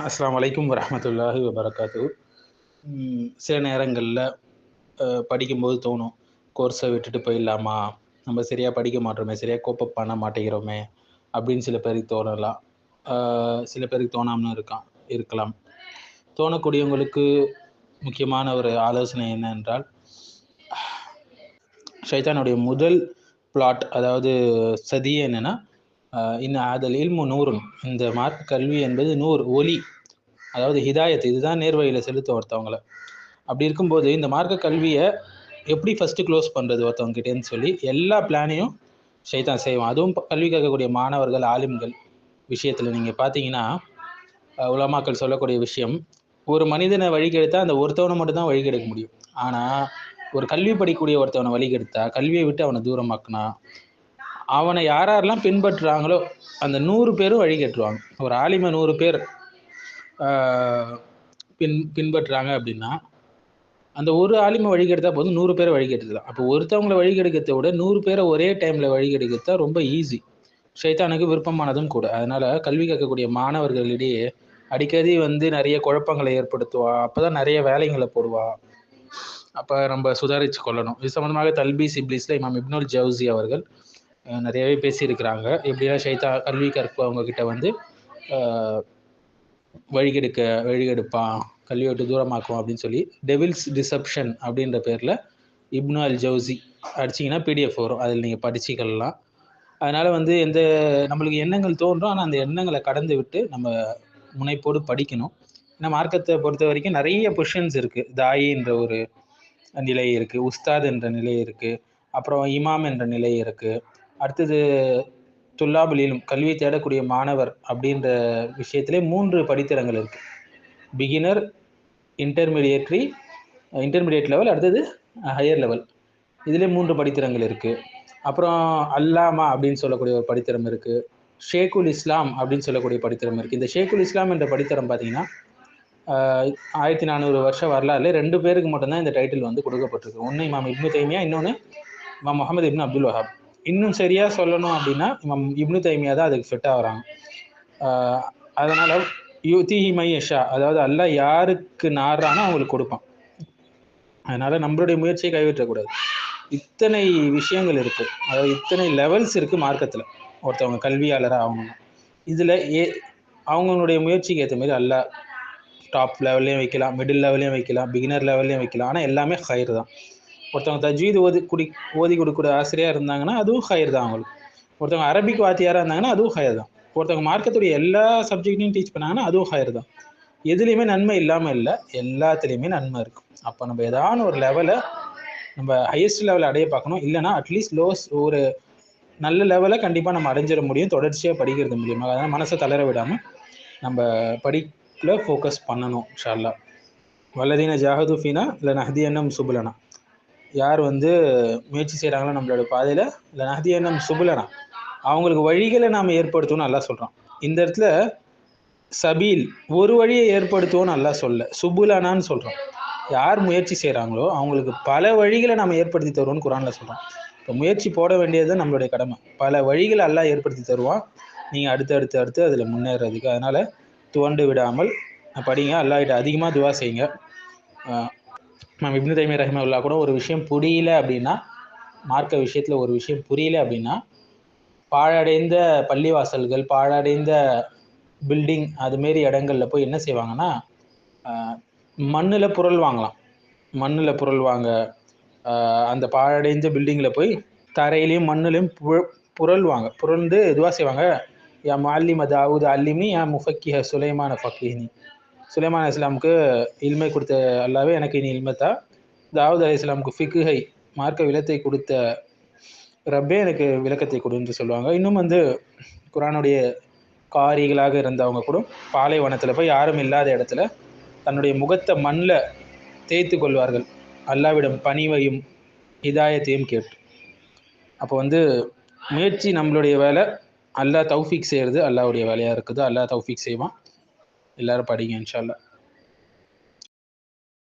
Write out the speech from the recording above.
அஸ்ஸலாமு அலைக்கும் வரஹ்மத்துல்லாஹி வபரகாத்துஹு. சில நேரங்களில் படிக்கும்போது தோணும், கோர்ஸை விட்டுட்டு போயிடலாமா, நம்ம சரியாக படிக்க மாட்டோமே, சரியாக கோப்பப் பண்ண மாட்டேங்கிறோமே அப்படின்னு சில பேருக்கு தோணலாம். சில பேருக்கு தோணாமல் இருக்கலாம். தோணக்கூடியவங்களுக்கு முக்கியமான ஒரு ஆலோசனை என்ன என்றால், ஷைத்தானுடைய முதல் பிளாட், அதாவது சதியே என்னென்னா, இன்னும் ஆதல் இல்மு நூறுன், இந்த மார்க்க கல்வி என்பது நூறு, ஒளி, அதாவது ஹிதாயத், இதுதான் நேர்வழியில் செலுத்த ஒருத்தவங்களை. அப்படி இருக்கும்போது இந்த மார்க்க கல்வியை எப்படி ஃபஸ்ட்டு க்ளோஸ் பண்ணுறது ஒருத்தவங்ககிட்டேன்னு சொல்லி எல்லா பிளானையும் ஷைத்தான் செய்வான். அதுவும் கல்வி கற்கக்கூடிய மாணவர்கள், ஆலிம்கள் விஷயத்தில் நீங்கள் பார்த்தீங்கன்னா, உலமாக்கள் சொல்லக்கூடிய விஷயம், ஒரு மனிதனை வழிகெடுத்தால் அந்த ஒருத்தவனை மட்டும்தான் வழிகெடுக்க முடியும். ஆனால் ஒரு கல்வி படிக்கக்கூடிய ஒருத்தவனை வழிகெடுத்தா, கல்வியை விட்டு அவனை தூரமாக்குனா, அவனை யாரெல்லாம் பின்பற்றுறாங்களோ அந்த 100 பேரும் வழிகெட்டுருவாங்க. ஒரு ஆலிமை 100 பேர் பின்பற்றுறாங்க அப்படின்னா, அந்த ஒரு ஆலிமை வழிகெடுத்தா போதும், 100 பேரை வழிகெடுத்துலாம். அப்போ ஒருத்தவங்களை வழிகெடுக்கிறத விட 100 பேரை ஒரே டைமில் வழிகெடுக்கிறதா ரொம்ப ஈஸி, ஷைத்தானுக்கு விருப்பமானதும் கூட. அதனால் கல்வி கற்கக்கூடிய மாணவர்களிடையே அடிக்கடி நிறைய குழப்பங்களை ஏற்படுத்துவா. அப்போ தான் நிறைய வேலைங்களை போடுவா. அப்போ நம்ம சுதாரித்து கொள்ளணும். இது சம்மந்தமாக தல்பீஸ் இப்லீஸில் இமாம் இப்னுல் ஜவுசி அவர்கள் நிறையவே பேசியிருக்கிறாங்க. எப்படின்னா கல்வி கற்பவங்க கிட்ட வழிகெடுப்பான், கல்வியை விட்டு தூரமாக்கும் அப்படின்னு சொல்லி, டெவில்ஸ் டிசப்ஷன் அப்படின்ற பேரில் இப்னு அல் ஜவுசி அடிச்சிங்கன்னா பிடிஎஃப் வரும், அதில் நீங்கள் படிச்சுக்கலாம். அதனால் நம்மளுக்கு எண்ணங்கள் தோன்றும், ஆனால் அந்த எண்ணங்களை கடந்து விட்டு நம்ம முனைப்போடு படிக்கணும். ஏன்னா மார்க்கத்தை பொறுத்த வரைக்கும் நிறைய பொசிஷன்ஸ் இருக்குது. தாயி என்ற ஒரு நிலை இருக்குது, உஸ்தாத் என்ற நிலை இருக்குது, அப்புறம் இமாம் என்ற நிலை இருக்குது, அடுத்தது துல்லாபுல் இல்ம், கல்வி தேடக்கூடிய மாணவர் அப்படின்ற விஷயத்திலே 3 படித்தரங்கள் இருக்குது. பிகினர், இன்டர்மீடியேட் லெவல், அடுத்தது ஹையர் லெவல். இதிலே 3 படித்தரங்கள் இருக்குது. அப்புறம் அல்லாமா அப்படின்னு சொல்லக்கூடிய ஒரு படித்தரம் இருக்குது. ஷேக்குல் இஸ்லாம் அப்படின்னு சொல்லக்கூடிய படித்தரம் இருக்குது. இந்த ஷேக்குல் இஸ்லாம் என்ற படித்தரம் பார்த்தீங்கன்னா 1400 வருஷ வரலாறுல 2 பேருக்கு மட்டும்தான் இந்த டைட்டில் கொடுக்கப்பட்டிருக்கு. ஒன்று இமாம் இப்னு தைமியா, இன்னொன்று இமாம் முஹம்மது இப்னு அப்துல் வஹாப். இன்னும் சரியாக சொல்லணும் அப்படின்னா இமாம் இப்னு தைமியா தான் அதுக்கு ஃபிட் ஆகிறாங்க. அதனால் யுதீஹி மை யஷா, அதாவது அல்லாஹ் யாருக்கு நாடுறானோ அவங்களுக்கு கொடுப்பான். அதனால் நம்மளுடைய முயற்சியை கைவிட்டக்கூடாது. இத்தனை விஷயங்கள் இருக்குது, அதாவது இத்தனை லெவல்ஸ் இருக்குது மார்க்கத்தில். ஒருத்தவங்க கல்வியாளராக ஆகணும், இதில் அவங்களுடைய முயற்சிக்கு ஏற்ற மாதிரி அல்லாஹ் டாப் லெவல்லையும் வைக்கலாம், மிடில் லெவல்லையும் வைக்கலாம், பிகினர் லெவல்லையும் வைக்கலாம். ஆனால் எல்லாமே ஹைர் தான். ஒருத்தவங்க தஜ்வீத் ஓதி கொடுக்குற ஆசிரியராக இருந்தாங்கன்னா அதுவும் ஹைர் தான் அவங்களுக்கு. ஒருத்தவங்க அரபிக் வாத்தியாராக இருந்தாங்கன்னா அதுவும் ஹைர் தான். ஒருத்தவங்க மார்க்கத்துடைய எல்லா சப்ஜெக்டையும் டீச் பண்ணாங்கன்னா அதுவும் ஹைர் தான். எதுலேயுமே நன்மை இல்லாமல் இல்லை, எல்லாத்துலேயுமே நன்மை இருக்கும். அப்போ நம்ம ஏதான ஒரு லெவலை நம்ம ஹையஸ்ட் லெவலை அடைய பார்க்கணும். இல்லைனா அட்லீஸ்ட் ஒரு நல்ல லெவலை கண்டிப்பாக நம்ம அடைஞ்சிட முடியும் தொடர்ச்சியாக படிக்கிறது மூலியமாக. அதனால் மனசை தளர விடாமல் நம்ம படிப்பில் ஃபோக்கஸ் பண்ணணும். இன்ஷா அல்லாஹ். வல்லதீன ஜாஹது ஃபீனா லனஹ்தியன்னஹும் சுபுலனா, யார் முயற்சி செய்கிறாங்களோ நம்மளோட பாதையில், லனஹ்தியன்னஹும் சுபுலனா, அவங்களுக்கு வழிகளை நாம் ஏற்படுத்தணும்னு அல்லாஹ் சொல்கிறோம். இந்த இடத்துல சபீல், ஒரு வழியை ஏற்படுத்துவோன்னு அல்லாஹ் சொல்ல, சுபுலனான்னு சொல்கிறோம். யார் முயற்சி செய்கிறாங்களோ அவங்களுக்கு பல வழிகளை நாம் ஏற்படுத்தி தருவோம்னு குரானில் சொல்கிறோம். இப்போ முயற்சி போட வேண்டியது நம்மளுடைய கடமை. பல வழிகளை அல்லாஹ் ஏற்படுத்தி தருவான், நீங்கள் அடுத்து அதில் முன்னேறதுக்கு. அதனால் துவண்டு விடாமல் படிங்க, அல்லாஹ்கிட்ட அதிகமாக துவா செய்யுங்க. நம்ம இப்னு தைமியா ரஹிமஹுல்லாஹ் கூட ஒரு விஷயம் புரியல அப்படின்னா, மார்க்க விஷயத்தில் ஒரு விஷயம் புரியல அப்படின்னா, பாழடைந்த பள்ளிவாசல்கள், பாழடைந்த பில்டிங், அதுமாரி இடங்களில் போய் என்ன செய்வாங்கன்னா, மண்ணில் புரள் வாங்க, அந்த பாழடைந்த பில்டிங்கில் போய் தரையிலையும் மண்ணிலையும் புரண்டு துவா செய்வாங்க. யா முஅல்லிம தாவூத் அல்லிம்னி, யா முஃபக்கிஹ சுலைமான ஃபக்கீஹ்னி. சுலைமான் அலைஹிஸ்ஸலாமுக்கு இல்மை கொடுத்த அல்லாவே எனக்கு இனி இல்மத்தா, தாவூத் அலைஹிஸ்ஸலாமுக்கு ஃபிக்ஹை, மார்க்க விளக்கத்தை கொடுத்த ரப்பே எனக்கு விளக்கத்தை கொடுன்னு சொல்லுவாங்க. இன்னும் குரானுடைய காரிகளாக இருந்தவங்க கூட பாலைவனத்தில் போய் யாரும் இல்லாத இடத்துல தன்னுடைய முகத்தை மண்ணில் தேய்த்து கொள்வார்கள், அல்லாவிடம் பணிவையும் ஹிதாயத்தையும் கேட்டு. அப்போ முயற்சி நம்மளுடைய வேலை, அல்லாஹ் தௌஃபீக் செய்கிறது அல்லாஹ்வுடைய வேலையாக இருக்குது. அல்லாஹ் தௌஃபீக் செய்வான். எல்லாரும் படிங்க இன்ஷா அல்லாஹ்.